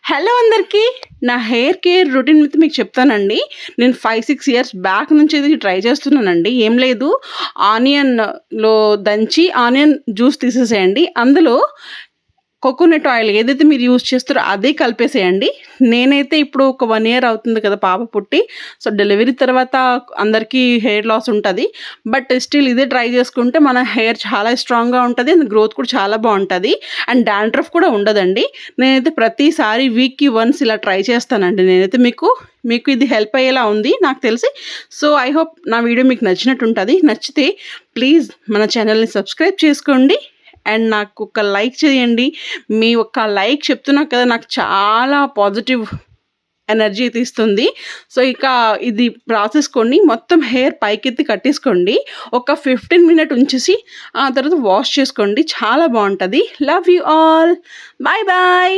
Hello అందరికీ. నా hair care routine with మీకు చెప్తానండి. నేను 5, 6 ఇయర్స్ బ్యాక్ నుంచి ఇది ట్రై చేస్తున్నానండి. ఏం లేదు, ఆనియన్‌లో దంచి ఆనియన్ జ్యూస్ తీసేసేయండి. అందులో కోకోనట్ ఆయిల్ ఏదైతే మీరు యూజ్ చేస్తారో అదే కలిపేసేయండి. నేనైతే ఇప్పుడు ఒక 1 ఇయర్ అవుతుంది కదా పాప పుట్టి. సో, డెలివరీ తర్వాత అందరికీ హెయిర్ లాస్ ఉంటది. బట్ స్టిల్ ఇదే ట్రై చేసుకుంటే మన హెయిర్ చాలా స్ట్రాంగ్‌గా ఉంటది. అండ్ గ్రోత్ కూడా చాలా బావుంటది. అండ్ డాండ్రఫ్ కూడా ఉండదండి. నేనైతే ప్రతిసారి వీక్‌కి వన్స్ ఇలా ట్రై చేస్తానండి నేనైతే. మీకు ఇది హెల్ప్ అయ్యేలా ఉంది నాకు తెలిసి. సో, ఐ హోప్ నా వీడియో మీకు నచ్చినట్టుంటది. నచ్చితే ప్లీజ్ మన ఛానల్‌ని సబ్స్క్రైబ్ చేసుకోండి. అండ్ నాకు ఒక లైక్ చేయండి. మీ ఒక్క లైక్ చెప్తున్నా కదా నాకు చాలా పాజిటివ్ ఎనర్జీ అయితే ఇస్తుంది. సో, ఇక ఇది ప్రాసెస్ కొన్ని మొత్తం హెయిర్ పైకెత్తి కట్టేసుకోండి. ఒక 15 మినిట్ ఉంచేసి ఆ తర్వాత వాష్ చేసుకోండి. చాలా బావుంటది. Love you all. Bye bye.